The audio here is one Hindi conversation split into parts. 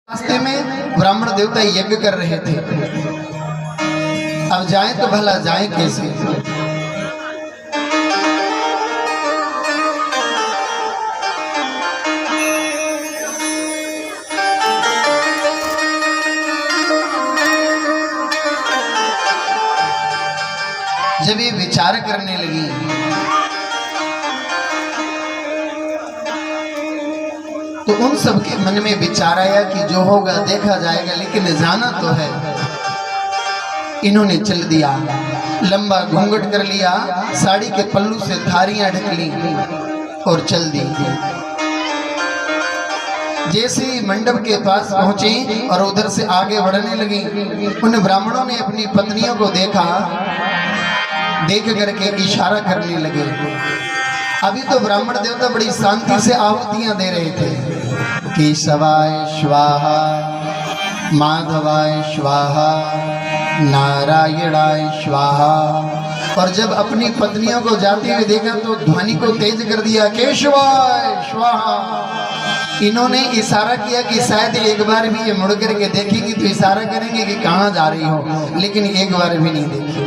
रास्ते में ब्राह्मण देवता यज्ञ कर रहे थे। अब जाए तो भला जाए कैसे? जब ये विचार करने लगी तो उन सबके मन में विचार आया कि जो होगा देखा जाएगा, लेकिन जाना तो है। इन्होंने चल दिया, लंबा घूंघट कर लिया, साड़ी के पल्लू से धारियां ढक ली और चल दी। जैसे ही मंडप के पास पहुंची और उधर से आगे बढ़ने लगी, उन ब्राह्मणों ने अपनी पत्नियों को देखा, देख करके इशारा करने लगे। अभी तो ब्राह्मण देवता बड़ी शांति से आहुतियां दे रहे थे, केशवाय स्वाहा, माधवाय स्वाहा, नारायणाय स्वाहा। और जब अपनी पत्नियों को जाते हुए देखा तो ध्वनि को तेज कर दिया, केशवाय स्वाहा। इन्होंने इशारा किया कि शायद एक बार भी ये मुड़ करके देखेंगी तो इशारा करेंगे कि कहाँ जा रही हो, लेकिन एक बार भी नहीं देखी।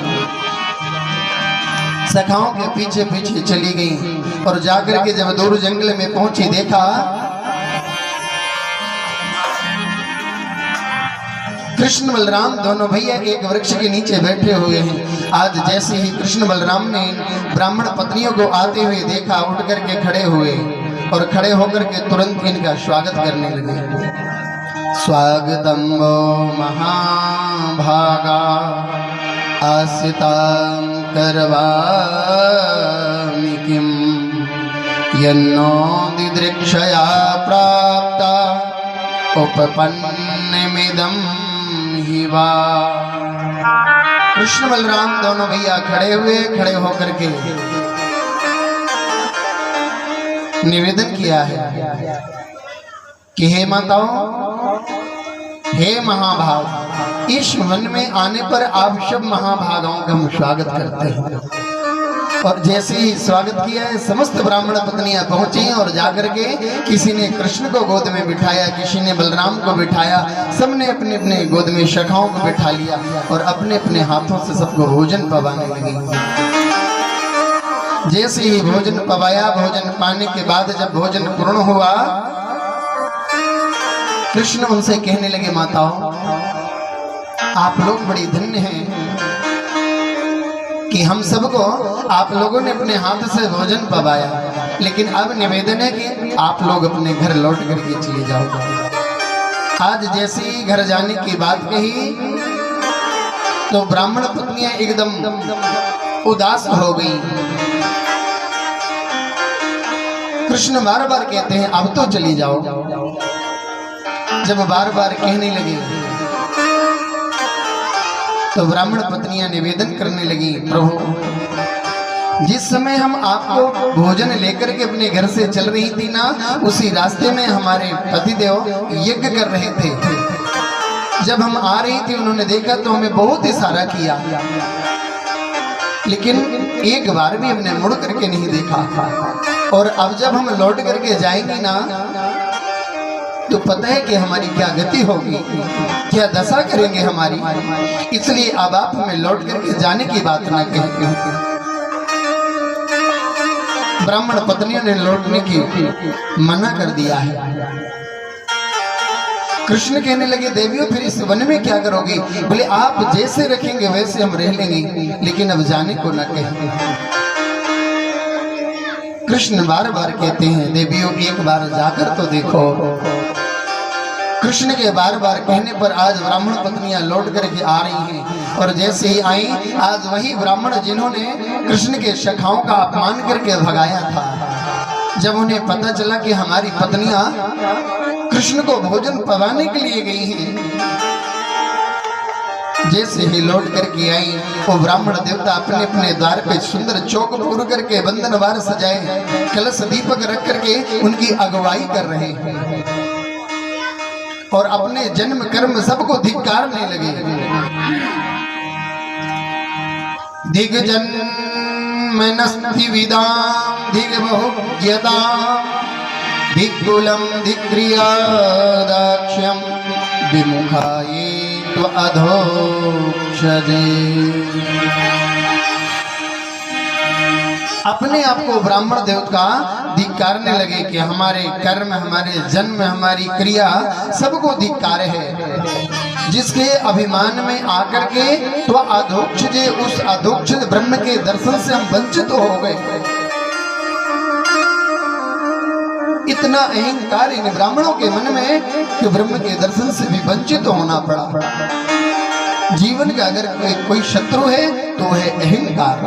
सखाओं के पीछे पीछे चली गई और जाकर के जब दूर जंगल में पहुंची, देखा कृष्ण बलराम दोनों भैया एक वृक्ष के नीचे बैठे हुए हैं। आज जैसे ही कृष्ण बलराम ने ब्राह्मण पत्नियों को आते हुए देखा, उठ करके खड़े हुए और खड़े होकर के तुरंत इनका स्वागत करने लगे। स्वागतम वो महाभागा आसितां करवामि किं यन्नो दिदृक्षया प्राप्ता उपपन्नमिदं हि वा। कृष्ण बलराम दोनों भैया खड़े हुए, खड़े होकर के निवेदन किया है कि हे माताओं, हे महाभाग, इस वन में आने पर आप सब महाभागाओं का हम स्वागत करते हैं। और जैसे ही स्वागत किया है, समस्त ब्राह्मण पत्नियां पहुंची और जाकर के किसी ने कृष्ण को गोद में बिठाया, किसी ने बलराम को बिठाया, सबने अपने अपने गोद में सखाओं को बिठा लिया और अपने अपने हाथों से सबको भोजन पवाने लगी। जैसे ही भोजन पवाया, भोजन पाने के बाद जब भोजन पूर्ण हुआ, कृष्ण उनसे कहने लगे, माताओं, आप लोग बड़ी धन्य हैं कि हम सबको आप लोगों ने अपने हाथ से भोजन पवाया, लेकिन अब निवेदन है कि आप लोग अपने घर लौट करके चले जाओ। आज जैसे ही घर जाने की बात कही तो ब्राह्मण पत्नियां एकदम उदास हो गई। कृष्ण बार बार कहते हैं, अब तो चली जाओ। जब बार बार कहने लगे तो ब्राह्मण पत्नियां निवेदन करने लगी, प्रभु, जिस समय हम आपको भोजन लेकर के अपने घर से चल रही थी ना, उसी रास्ते में हमारे पतिदेव यज्ञ कर रहे थे। जब हम आ रही थी, उन्होंने देखा तो हमें बहुत इशारा किया, लेकिन एक बार भी हमने मुड़ करके नहीं देखा। और अब जब हम लौट करके जाएंगे ना, तो पता है कि हमारी क्या गति होगी, क्या दशा करेंगे हमारी। इसलिए अब आप हमें लौट करके जाने की बात ना कहें। ब्राह्मण पत्नियों ने लौटने की मना कर दिया है। कृष्ण कहने लगे, देवियों, फिर इस वन में क्या करोगी? बोले, आप जैसे रखेंगे वैसे हम रह लेंगे, लेकिन अब जाने को ना कहें। कृष्ण बार बार कहते हैं, देवियों, एक बार जाकर तो देखो। कृष्ण के बार बार कहने पर आज ब्राह्मण पत्नियां लौट करके आ रही हैं। और जैसे ही आई, आज वही ब्राह्मण जिन्होंने कृष्ण के सखाओं का अपमान करके भगाया था, जब उन्हें पता चला कि हमारी पत्नियां कृष्ण को भोजन पवाने के लिए गई हैं, जैसे ही लौट करके आई, वो ब्राह्मण देवता अपने अपने द्वार पे सुंदर चौक पूर करके बंधनवार सजाए, कलश दीपक रख करके उनकी अगुवाई कर रहे हैं और अपने जन्म कर्म सबको धिक्कारने लगे। दिग जन्म नस्ति विदाम दिग बहुज्ञताम धिक्कुलं धिक्रियादाक्ष्यं विमुखाये त्वअधोक्षजे। अपने आप को ब्राह्मण देवता धिक्कारने लगे कि हमारे कर्म, हमारे जन्म, हमारी क्रिया सबको धिक्कार है, जिसके अभिमान में आकर के तो अधोक्षजे, उस अधोक्षज ब्रह्म के दर्शन से हम वंचित हो गए। इतना अहंकार इन ब्राह्मणों के मन में कि ब्रह्म के दर्शन से भी वंचित होना पड़ा। जीवन का अगर कोई शत्रु है तो है अहंकार।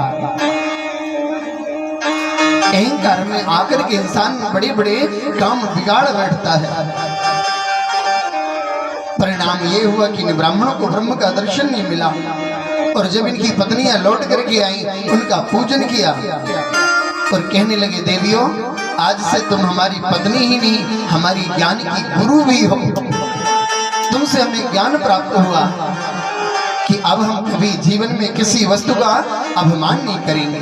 अहंकार में आकर के इंसान बड़े बड़े काम बिगाड़ बैठता है। परिणाम ये हुआ कि इन ब्राह्मणों को ब्रह्म का दर्शन नहीं मिला, और जब इनकी पत्नियां लौट करके आई उनका पूजन किया और कहने लगे, देवियों आज से तुम हमारी पत्नी ही नहीं, हमारी ज्ञान की गुरु भी हो। तुमसे हमें ज्ञान प्राप्त हुआ कि अब हम कभी जीवन में किसी वस्तु का अभिमान नहीं करेंगे।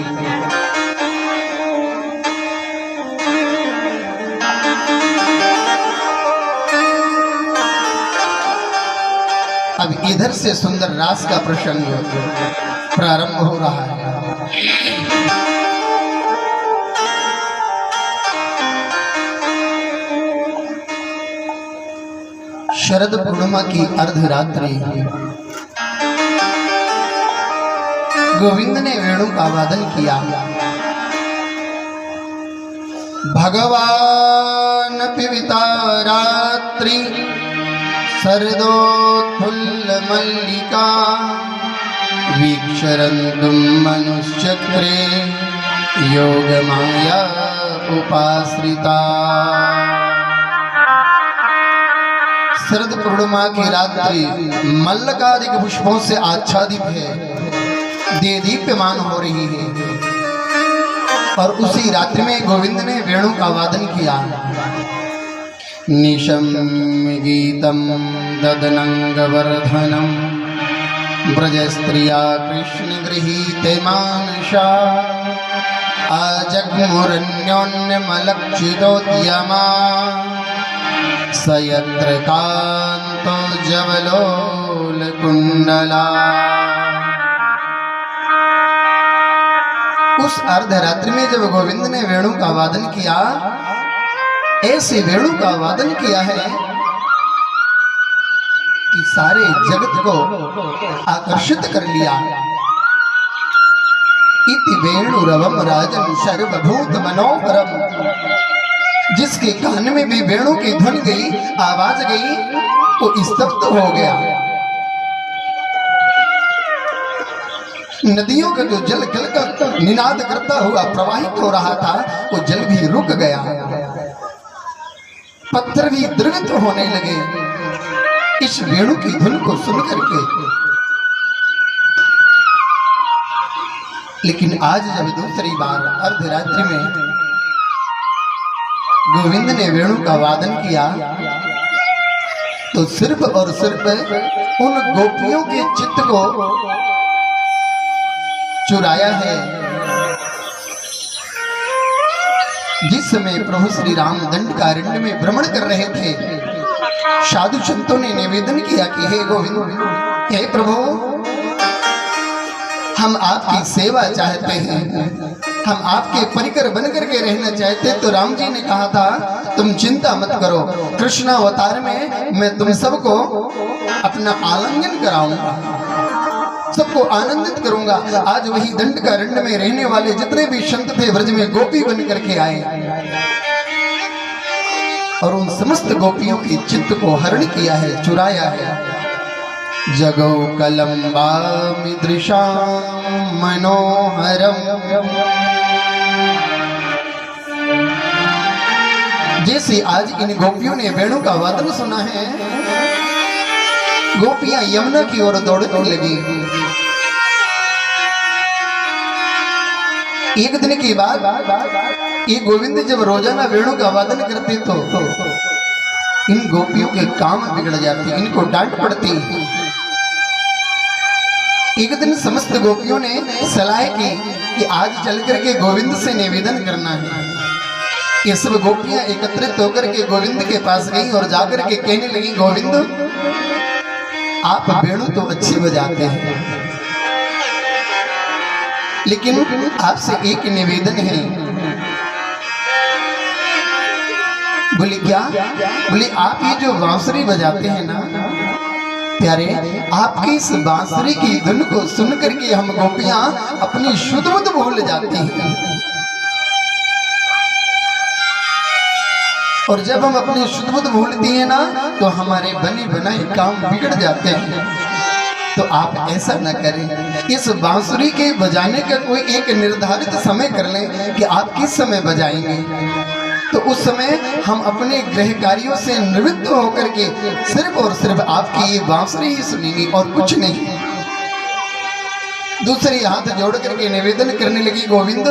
अब इधर से सुंदर रास का प्रसंग प्रारंभ हो रहा है। शरद पूर्णिमा की अर्धरात्रि, गोविंद ने वेणु का वादन किया। भगवान पिविता रात्रि शरदोत्फुल्ल मल्लिका वीक्षरन्तुं मनुश्चक्रे योगमाया उपाश्रिता। शरद पूर्णिमा की रात्रि मल्लकादिक पुष्पों से आच्छादित है, दीप्यमान हो रही है, और उसी रात्रि में गोविंद ने वेणु का वादन किया। निशं गीतं ददनंगवर्धनं ब्रजस्त्रिया कृष्ण गृहीते मानसा आजग्मुरन्योन्यमलक्षितोद्यमा स यत्र कान्तो जवलोलकुण्डला। उस अर्धरात्रि में जब गोविंद ने वेणु का वादन किया, ऐसे वेणु का वादन किया है कि सारे जगत को आकर्षित कर लिया। इति वेणुरवम राजन सर्वभूत मनोहरम। जिसके कान में भी वेणु की ध्वनि गई, आवाज गई, वो स्तब्ध हो गया। नदियों का जो जल गलगल निनाद करता हुआ प्रवाहित हो रहा था, वो जल भी रुक गया, पत्थर भी द्रवित होने लगे इस वेणु की धुन को सुन करके। लेकिन आज जब दूसरी बार अर्धरात्रि में गोविंद ने वेणु का वादन किया, तो सिर्फ और सिर्फ उन गोपियों के चित्त को चुराया है जिस समय प्रभु श्री राम दंडकारण्य में भ्रमण कर रहे थे। साधु संतों ने निवेदन किया कि हे गोविंद, हे प्रभु, हम आपकी सेवा चाहते हैं, हम आपके परिकर बन करके रहना चाहते। तो राम जी ने कहा था, तुम चिंता मत करो, कृष्ण अवतार में मैं तुम सबको अपना आलिंगन कराऊंगा, सबको आनंदित करूंगा। आज वही दंडकारण्य में रहने वाले जितने भी संत थे ब्रज में गोपी बन करके आए, और उन समस्त गोपियों के चित्त को हरण किया है, चुराया है। जगौ कलम्बामिदृशां मनोहरम। जैसे आज इन गोपियों ने वेणु का वादन सुना है, गोपियां यमुना की ओर दौड़ने लगी। एक दिन की बात, ये गोविंद जब रोजाना वेणु का वादन करते तो इन गोपियों के काम बिगड़ जाते, इनको डांट पड़ती। एक दिन समस्त गोपियों ने सलाह की कि आज चल करके गोविंद से निवेदन करना है ये सब गोपियां एकत्रित होकर के गोविंद के पास गई और जाकर के कहने लगी, गोविंद आप वेणु तो अच्छी बजाते हैं, लेकिन आपसे एक निवेदन है। बोली क्या? बोली आप ये जो बांसुरी बजाते हैं ना प्यारे, आपकी इस बांसुरी की धुन को सुन करके हम गोपियां अपनी शुद्ध बुद्ध भूल जाती हैं, और जब हम अपनी शुद्ध बुद्ध भूलती हैं ना तो हमारे बने बनाए काम बिगड़ जाते हैं। तो आप ऐसा न करें, इस बांसुरी के बजाने का कोई एक निर्धारित समय कर लें कि आप किस समय बजाएंगे, तो उस समय हम अपने गृह कार्यों से निवृत्त होकर के सिर्फ और सिर्फ आपकी ये बांसुरी ही सुनेंगे और कुछ नहीं। दूसरी हाथ जोड़ करके निवेदन करने लगी, गोविंद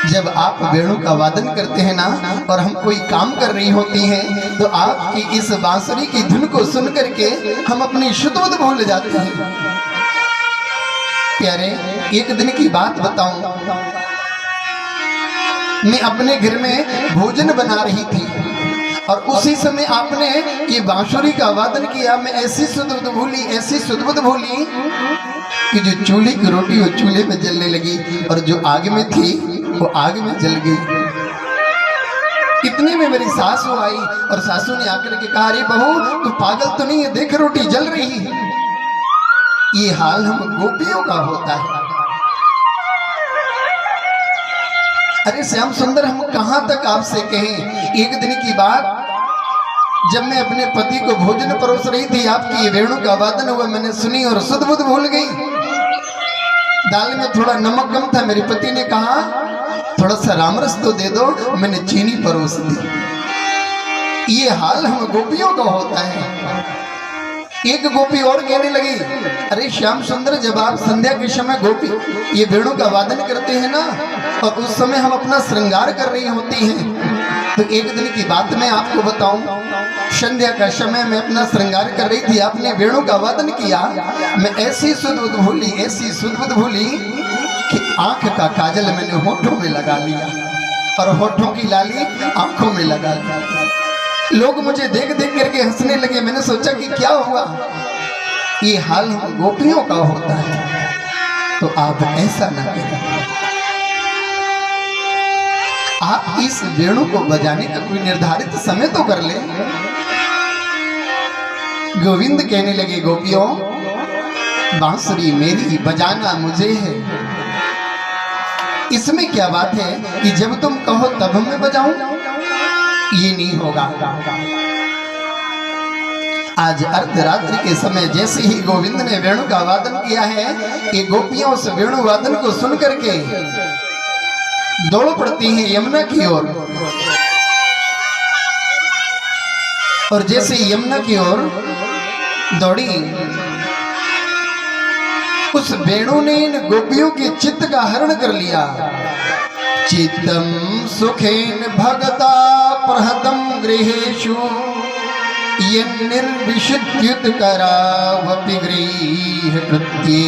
जब आप वेणु का वादन करते हैं ना और हम कोई काम कर रही होती हैं तो आपकी इस बांसुरी की धुन को सुन करके हम अपनी शुद्ध बुद्ध भूल जाते हैं। प्यारे, एक दिन की बात बताऊं, मैं अपने घर में भोजन बना रही थी और उसी समय आपने ये बांसुरी का वादन किया। मैं ऐसी शुद्ध बुद्ध भूली, ऐसी शुद्ध बुद्ध भूली कि जो चूल्हे की रोटी वो चूल्हे में जलने लगी और जो आग में थी वो आग में जल गई। इतने में मेरी सासू आई और सासू ने आकर के कहा, अरे बहू तू पागल तो नहीं है, देख रोटी जल रही है। ये हाल हम गोपियों का होता है। अरे श्याम सुंदर, हम कहां तक आपसे कहें। एक दिन की बात, जब मैं अपने पति को भोजन परोस रही थी, आपकी ये वेणु का वादन हुआ, मैंने सुनी और शुद्ध बुद्ध भूल गई। दाल में थोड़ा नमक कम था, मेरे पति ने कहा थोड़ा सा रामरस तो दे दो, मैंने चीनी परोस दी। ये हाल हम गोपियों का होता है। एक गोपी और कहने लगी, अरे श्याम सुंदर जब आप संध्या के समय गोपी ये वेणु का वादन करते हैं ना और उस समय हम अपना श्रृंगार कर रही होती हैं, तो एक दिन की बात मैं आपको बताऊं, संध्या का समय मैं अपना श्रृंगार कर रही थी, आपने वेणु का वादन किया, मैं ऐसी शुद्ध बुद्ध भूली, ऐसी शुद्ध बुद्ध भूली कि आंख का काजल मैंने होठों में लगा लिया और होठों की लाली आंखों में लगा लिया। लोग मुझे देख देख करके हंसने लगे। मैंने सोचा कि क्या हुआ। ये हाल हम गोपियों का होता है, तो आप ऐसा न करें। आप इस वेणु को बजाने का कोई निर्धारित समय तो कर ले। गोविंद कहने लगे, गोपियों बांसुरी मेरी, बजाना मुझे है। इसमें क्या बात है कि जब तुम कहो तब मैं बजाऊं? ये नहीं होगा। आज अर्धरात्रि के समय जैसे ही गोविंद ने वेणु का वादन किया है, ये गोपियां उस वेणु वादन को सुन करके दौड़ पड़ती हैं यमुना की ओर, और जैसे यमुना की ओर दौड़ी, उस वेणु ने इन गोपियों के चित्त का हरण कर लिया। चित्तम सुखेन भगता प्रहतम गृहेषु यन्निर्विशुद्ध्युत्करावपि गृहकृत्ये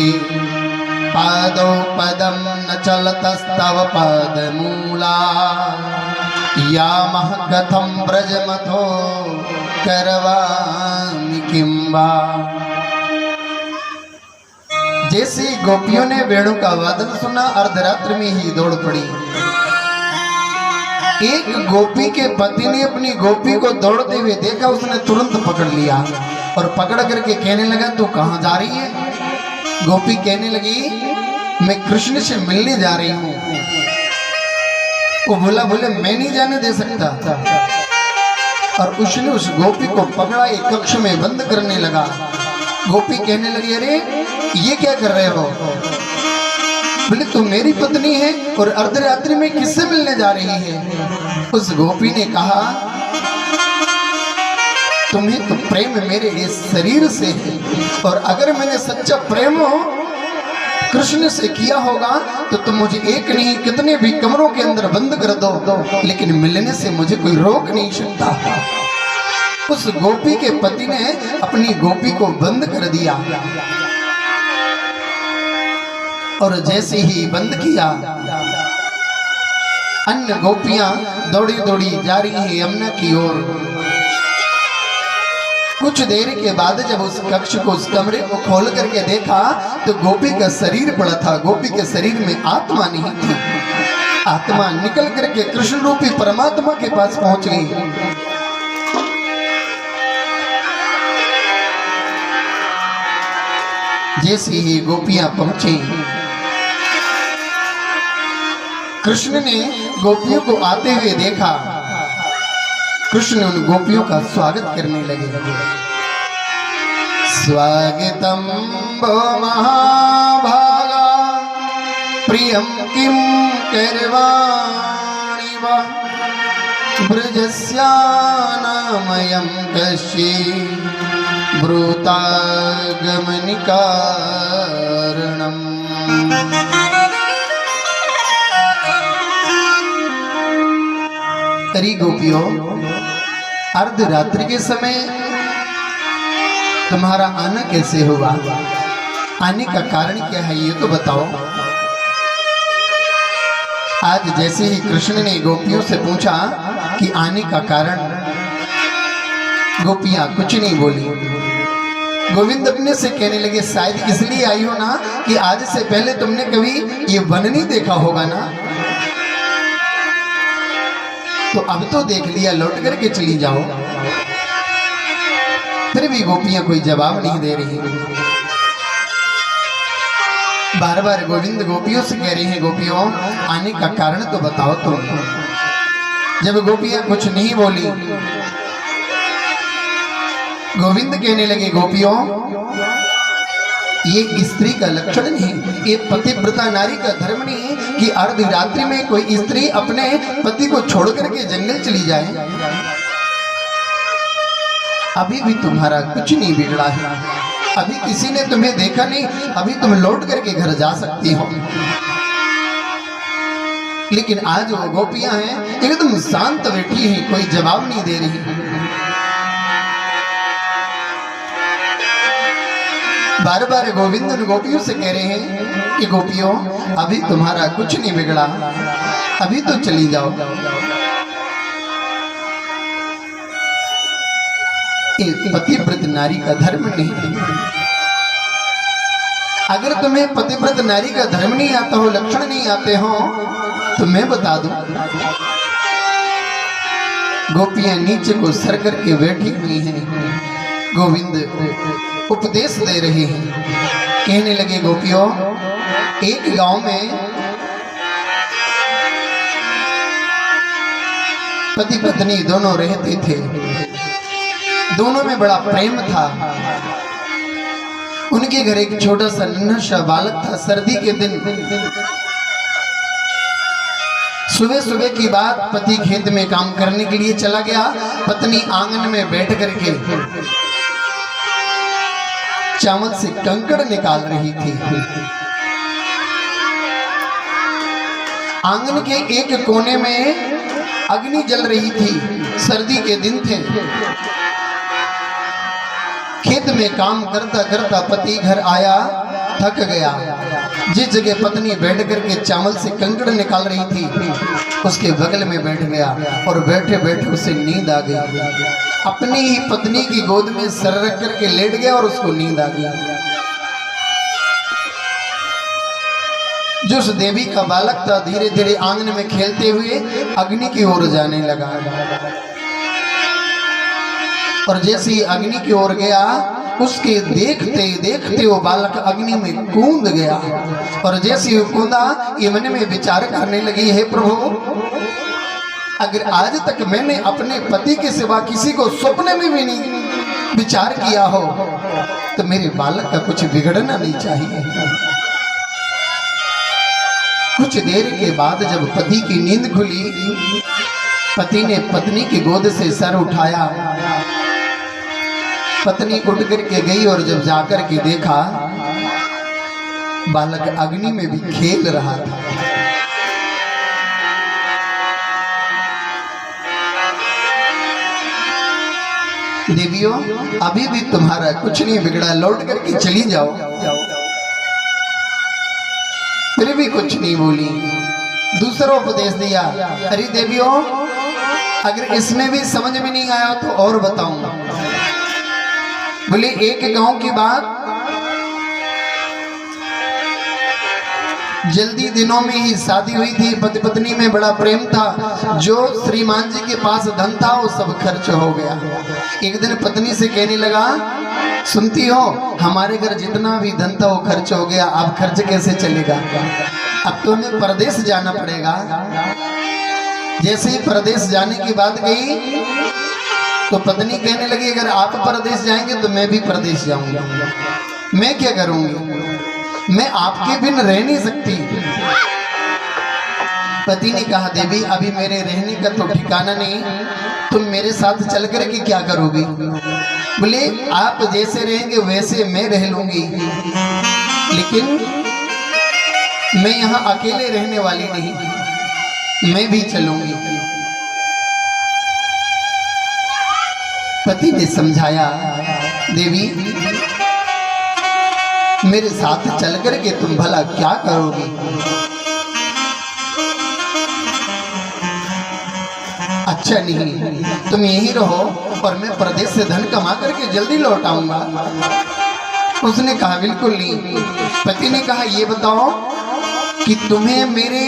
पादौ पदं न चलतस्तव पादमूला यामः कथं व्रजमथो करवामि किं वा। जैसे गोपियों ने वेणु का वादन सुना, अर्धरात्रि में ही दौड़ पड़ी। एक गोपी के पति ने अपनी गोपी को दौड़ते हुए देखा, उसने तुरंत पकड़ लिया और पकड़ करके कहने लगा, तू कहां जा रही है? गोपी कहने लगी, मैं कृष्ण से मिलने जा रही हूं। वो बोले मैं नहीं जाने दे सकता। और उसने उस गोपी को पकड़ा, एक कक्ष में बंद करने लगा। गोपी कहने लगी, अरे ये क्या कर रहे हो? बोले तू मेरी पत्नी है और अर्धरात्रि में किससे मिलने जा रही है? उस गोपी ने कहा, तुम्हें तो प्रेम मेरे इस शरीर से है, और अगर मैंने सच्चा प्रेम कृष्ण से किया होगा तो तुम मुझे एक नहीं कितने भी कमरों के अंदर बंद कर दो, लेकिन मिलने से मुझे कोई रोक नहीं सकता। उस गोपी के पति ने अपनी गोपी को बंद कर दिया, और जैसे ही बंद किया, अन्य गोपियां दौड़ी दौड़ी जा रही है यमुना की ओर। कुछ देर के बाद जब उस कक्ष को, उस कमरे को खोल करके देखा तो गोपी का शरीर पड़ा था। गोपी के शरीर में आत्मा नहीं थी। आत्मा निकल करके कृष्ण रूपी परमात्मा के पास पहुंच गई। जैसे ही गोपियां पहुंची, कृष्ण ने गोपियों को आते हुए देखा। कृष्ण उन गोपियों का स्वागत करने लगे। स्वागतम वो महाभागा प्रियम किम करवाणि वा ब्रजस्या नामयं कश्ये ब्रूतागमनि कारणम्। अरे गोपियों, अर्धरात्रि के समय तुम्हारा आना कैसे हुआ? आने का कारण क्या है ये तो बताओ। आज जैसे ही कृष्ण ने गोपियों से पूछा कि आने का कारण, गोपियां कुछ नहीं बोली। गोविंद अपने से कहने लगे, शायद इसलिए आई हो ना कि आज से पहले तुमने कभी ये वन नहीं देखा होगा ना, तो अब तो देख लिया, लौट करके चली जाओ। फिर भी गोपियां कोई जवाब नहीं दे रही। बार बार गोविंद गोपियों से कह रहे हैं, गोपियों आने का कारण तो बताओ तुम। जब गोपियां कुछ नहीं बोली, गोविंद कहने लगे, गोपियों ये स्त्री का लक्षण नहीं, ये पतिव्रता नारी का धर्म नहीं कि अर्धरात्रि में कोई स्त्री अपने पति को छोड़ करके जंगल चली जाए। अभी भी तुम्हारा कुछ नहीं बिगड़ा है, अभी किसी ने तुम्हें देखा नहीं, अभी तुम लौट करके घर जा सकती हो। लेकिन आज वो गोपियां हैं एकदम शांत बैठी हैं, कोई जवाब नहीं दे रही। बार बार गोविंद उन गोपियों से कह रहे हैं कि गोपियों अभी तुम्हारा कुछ नहीं बिगड़ा, अभी तो चली जाओ। पतिव्रत नारी का धर्म नहीं। अगर तुम्हें पतिव्रत नारी का धर्म नहीं आता हो, लक्षण नहीं आते हो, तो मैं बता दूं। गोपियां नीचे को सर करके बैठी हुई हैं। गोविंद उपदेश दे रहे हैं, कहने लगे, गोपियों एक गांव में पति पत्नी दोनों रहते थे। दोनों में बड़ा प्रेम था। उनके घर एक छोटा सा नन्हा सा बालक था। सर्दी के दिन सुबह सुबह की बात, पति खेत में काम करने के लिए चला गया। पत्नी आंगन में बैठ करके चावल से कंकड़ निकाल रही थी। आंगन के एक कोने में अग्नि जल रही थी। सर्दी के दिन थे। खेत में काम करता करता पति घर आया, थक गया। जिस जगह पत्नी बैठ करके चावल से कंकड़ निकाल रही थी, उसके बगल में बैठ गया और बैठे बैठे उसे नींद आ गई। अपनी ही पत्नी की गोद में सर रख करके लेट गया और उसको नींद आ गई। जो उस देवी का बालक था, धीरे धीरे आंगन में खेलते हुए अग्नि की ओर जाने लगा। और जैसे ही अग्नि की ओर गया, उसके देखते देखते वो बालक अग्नि में कूद गया। और जैसे ही कूदा, ये मन में विचार करने लगी, हे प्रभु, अगर आज तक मैंने अपने पति के सिवा किसी को सपने में भी नहीं विचार किया हो, तो मेरे बालक का कुछ बिगड़ना नहीं चाहिए। कुछ देर के बाद जब पति की नींद खुली, पति ने पत्नी की गोद से सर उठाया। पत्नी उठ करके गई और जब जाकर के देखा, बालक अग्नि में भी खेल रहा था। देवियों अभी भी तुम्हारा कुछ नहीं बिगड़ा, लौट करके चली जाओ। फिर भी कुछ नहीं बोली। दूसरा उपदेश दिया, अरे देवियों अगर इसमें भी समझ में नहीं आया तो और बताऊंगा। बोले एक गांव की बात, जल्दी दिनों में ही शादी हुई थी, पति पत्नी में बड़ा प्रेम था, जो श्रीमान जी के पास धन था वो सब खर्च हो गया। एक दिन पत्नी से कहने लगा, सुनती हो हमारे घर जितना भी धन था वो खर्च हो गया, अब खर्च कैसे चलेगा, अब तो हमें परदेश जाना पड़ेगा। जैसे ही परदेश जाने की बात गई तो पत्नी कहने लगी, अगर आप परदेश जाएंगे तो मैं भी परदेश जाऊंगा, मैं क्या करूंगी, मैं आपके बिन रह नहीं सकती। पति ने कहा, देवी अभी मेरे रहने का तो ठिकाना नहीं, तुम मेरे साथ चल कर के क्या करोगी। बोले आप जैसे रहेंगे वैसे मैं रह लूंगी, लेकिन मैं यहाँ अकेले रहने वाली नहीं, मैं भी चलूंगी। पति ने समझाया, देवी मेरे साथ चल करके तुम भला क्या करोगी। अच्छा नहीं, तुम यहीं रहो और मैं प्रदेश से धन कमा करके जल्दी लौट आऊंगा। उसने कहा बिल्कुल नहीं। पति ने कहा, ये बताओ कि तुम्हें मेरे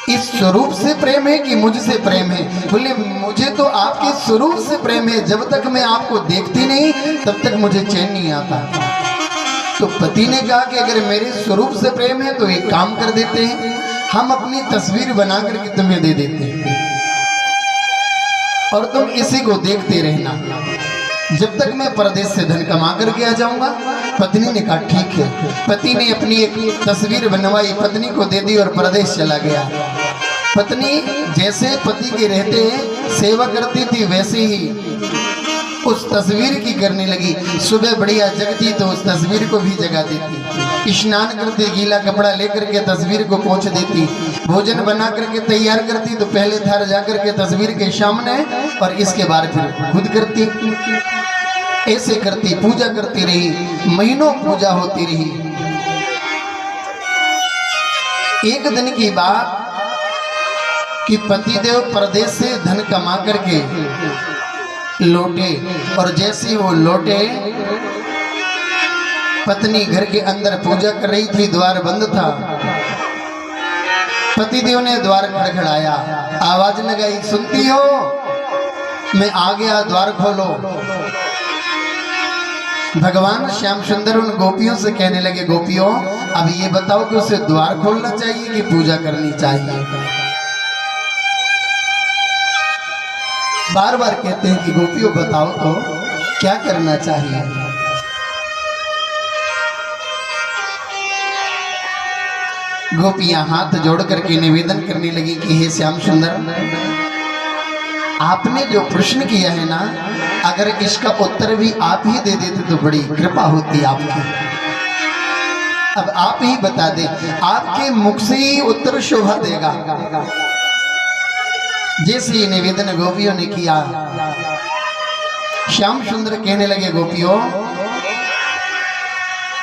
इस स्वरूप से प्रेम है कि मुझसे प्रेम है। बोले मुझे तो आपके स्वरूप से प्रेम है, जब तक मैं आपको देखती नहीं तब तक मुझे चैन नहीं आता। तो पति ने कहा कि अगर मेरे स्वरूप से प्रेम है तो एक काम कर देते हैं, हम अपनी तस्वीर बना करके तुम्हें दे देते हैं और तुम इसी को देखते रहना जब तक मैं परदेश से धन कमा करके आ जाऊंगा। पत्नी ने कहा ठीक है। पति ने अपनी एक तस्वीर बनवाई, पत्नी को दे दी और परदेश चला गया। पत्नी जैसे पति के रहते सेवा करती थी वैसे ही उस तस्वीर की करने लगी। सुबह बढ़िया जगती तो उस तस्वीर को भी जगा देती, स्नान करते गीला कपड़ा लेकर के तस्वीर को पोंछ देती, भोजन बना करके तैयार करती तो पहले थार जाकर के तस्वीर के सामने और इसके बाद फिर खुद करती। ऐसे करती, पूजा करती रही, महीनों पूजा होती रही। एक दिन की बात कि पतिदेव परदेश से धन कमा करके लौटे और जैसे वो लौटे पत्नी घर के अंदर पूजा कर रही थी, द्वार बंद था। पतिदेव ने द्वार खड़खड़ाया, आवाज लगाई, सुनती हो मैं आ गया, द्वार खोलो। भगवान श्याम सुंदर उन गोपियों से कहने लगे, गोपियों अब ये बताओ कि उसे द्वार खोलना चाहिए कि पूजा करनी चाहिए। बार बार कहते हैं कि गोपियों बताओ तो क्या करना चाहिए। गोपियां हाथ जोड़ करके निवेदन करने लगी कि हे श्याम सुंदर, आपने जो प्रश्न किया है ना, अगर इसका उत्तर भी आप ही दे देते तो बड़ी कृपा होती आपकी। अब आप ही बता दें, आपके मुख से ही उत्तर शोभा देगा। जैसे निवेदन गोपियों ने किया, श्याम सुंदर कहने लगे, गोपियों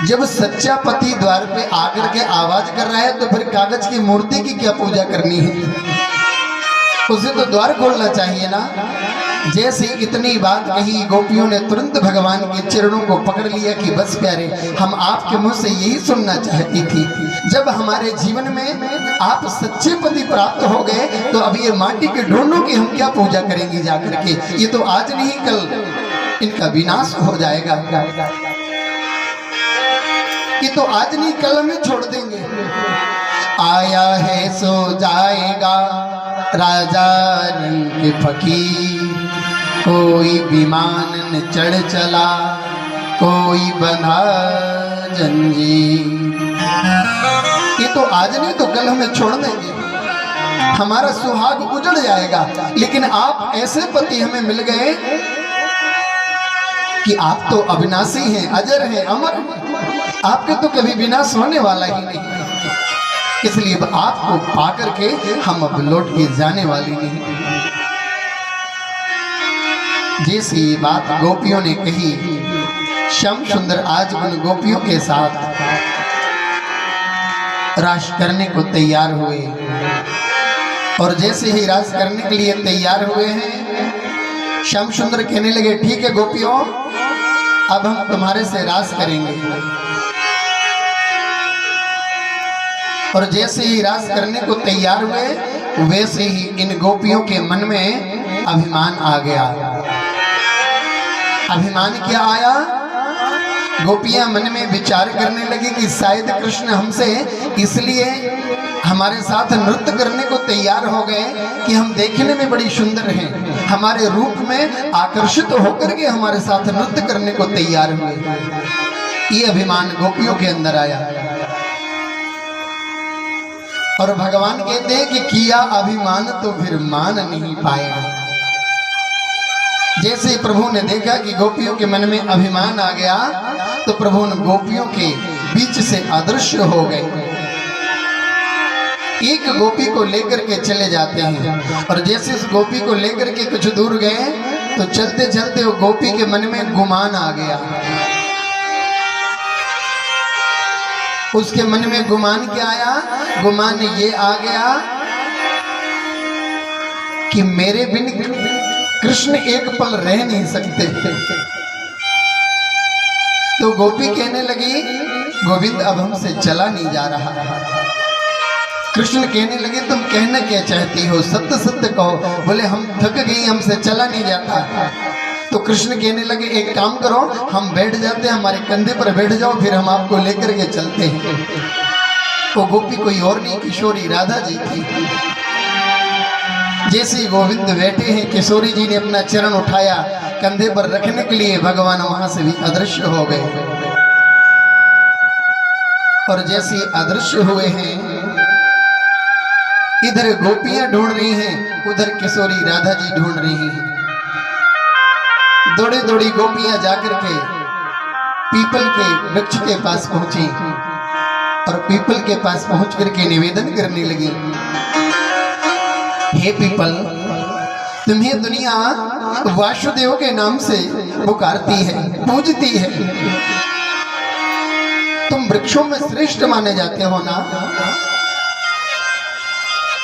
जब सच्चा पति द्वार पे आकर के आवाज कर रहा है तो फिर कागज की मूर्ति की क्या पूजा करनी है, उसे तो द्वार खोलना चाहिए ना। जैसे इतनी बात कही, गोपियों ने तुरंत भगवान के चरणों को पकड़ लिया कि बस प्यारे, हम आपके मुंह से यही सुनना चाहती थी। जब हमारे जीवन में आप सच्चे पति प्राप्त हो गए तो अब ये माटी के ढोंडों की हम क्या पूजा करेंगे जाकर के, ये तो आज नहीं कल इनका विनाश हो जाएगा, ये तो आज नहीं कल हमें छोड़ देंगे। आया है सो जाएगा राजा रंग फकीर, कोई विमान न चढ़ चला, कोई बंधा जंजीर। ये तो आज नहीं तो कल हमें छोड़ देंगे, हमारा सुहाग उजड़ जाएगा। लेकिन आप ऐसे पति हमें मिल गए कि आप तो अविनाशी हैं, अजर हैं, अमर हैं, आपके तो कभी विनाश होने वाला ही नहीं। इसलिए आपको पाकर के हम अब लौट के जाने वाली नहीं। जैसी बात गोपियों ने कही, श्याम सुंदर आज उन गोपियों के साथ रास करने को तैयार हुए। और जैसे ही रास करने के लिए तैयार हुए हैं, श्याम सुंदर कहने लगे, ठीक है गोपियों, अब हम तुम्हारे से रास करेंगे। और जैसे ही रास करने को तैयार हुए, वैसे ही इन गोपियों के मन में अभिमान आ गया। अभिमान क्या आया? गोपियां मन में विचार करने लगी कि शायद कृष्ण हमसे इसलिए हमारे साथ नृत्य करने को तैयार हो गए कि हम देखने में बड़ी सुंदर हैं, हमारे रूप में आकर्षित होकर के हमारे साथ नृत्य करने को तैयार हुए। ये अभिमान गोपियों के अंदर आया। और भगवान कहते हैं कि किया अभिमान तो फिर मान नहीं पाएगा। जैसे ही प्रभु ने देखा कि गोपियों के मन में अभिमान आ गया, तो प्रभु ने गोपियों के बीच से अदृश्य हो गए। एक गोपी को लेकर के चले जाते हैं, और जैसे उस गोपी को लेकर के कुछ दूर गए, तो चलते चलते वो गोपी के मन में गुमान आ गया। उसके मन में गुमान क्या आया? गुमान ये आ गया कि मेरे बिन कृष्ण एक पल रह नहीं सकते। तो गोपी कहने लगी, गोविंद अब हमसे चला नहीं जा रहा। कृष्ण कहने लगे, तुम कहना क्या चाहती हो, सत्य सत्य कहो। बोले हम थक गई, हमसे चला नहीं जाता। तो कृष्ण कहने लगे, एक काम करो, हम बैठ जाते हैं, हमारे कंधे पर बैठ जाओ, फिर हम आपको लेकर के चलते हैं। वो गोपी कोई और नहीं, किशोरी राधा जी थी। जैसे ही गोविंद बैठे हैं, किशोरी जी ने अपना चरण उठाया कंधे पर रखने के लिए, भगवान वहां से भी अदृश्य हो गए। और जैसे अदृश्य हुए हैं, इधर गोपियां ढूंढ रही हैं, उधर किशोरी राधा जी ढूंढ रही हैं। दौड़ी दौड़ी गोपियां जाकर के पीपल के वृक्ष के पास पहुंची, और पीपल के पास पहुंच करके निवेदन करने लगी, हे पीपल, तुम्हें दुनिया वासुदेव के नाम से पुकारती है, पूजती है। तुम वृक्षों में श्रेष्ठ माने जाते हो ना।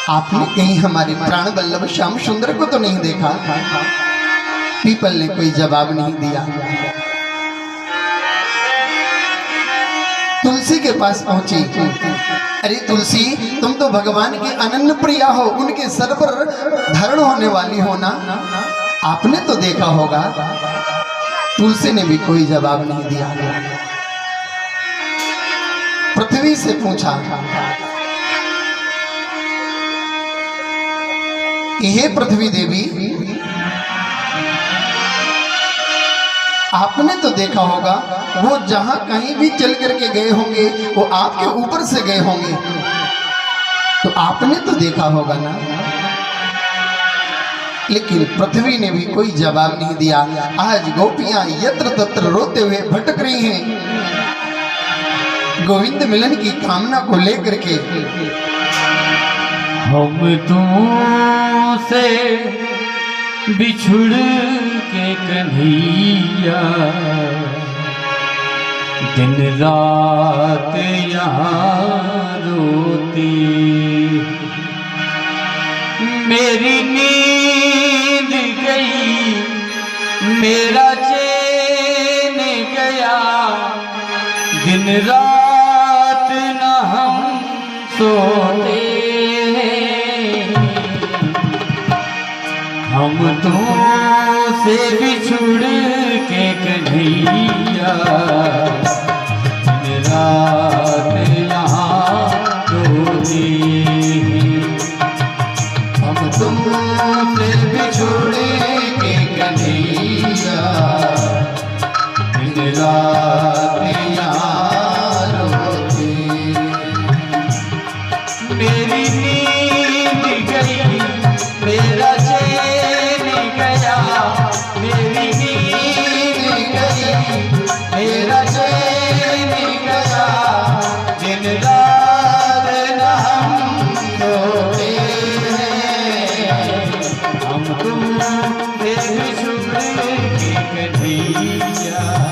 आपने कहीं हमारे प्राण वल्लभ श्याम सुंदर को तो नहीं देखा? पीपल ने कोई जवाब नहीं दिया। तुलसी के पास पहुंची, अरे तुलसी, तुम तो भगवान की अनन्य प्रिया हो, उनके सर पर धारण होने वाली हो ना, आपने तो देखा होगा। तुलसी ने भी कोई जवाब नहीं दिया। पृथ्वी से पूछा, हे पृथ्वी देवी, आपने तो देखा होगा, वो जहां कहीं भी चल करके गए होंगे, वो आपके ऊपर से गए होंगे, तो आपने तो देखा होगा ना। लेकिन पृथ्वी ने भी कोई जवाब नहीं दिया। आज गोपियां यत्र तत्र रोते हुए भटक रही हैं, गोविंद मिलन की कामना को लेकर के। हम तुमसे बिछुड़ के कन्हैया, दिन रात यहाँ रोती, मेरी नींद गई, मेरा चैन गया, दिन रात न हम सोते, हम तुमसे बिछुड़ के कन्हैया, दिन रात यहाँ रोती, हम तुमसे बिछुड़ के कन्हैया, दिन रात यहाँ रोती, मेरी नींद गई, मेरा चैन गया, मेरी नींद गई, मेरा चैन गया, दिन रात न हम सोते हैं, हम तुमसे बिछुड़ के कन्हैया।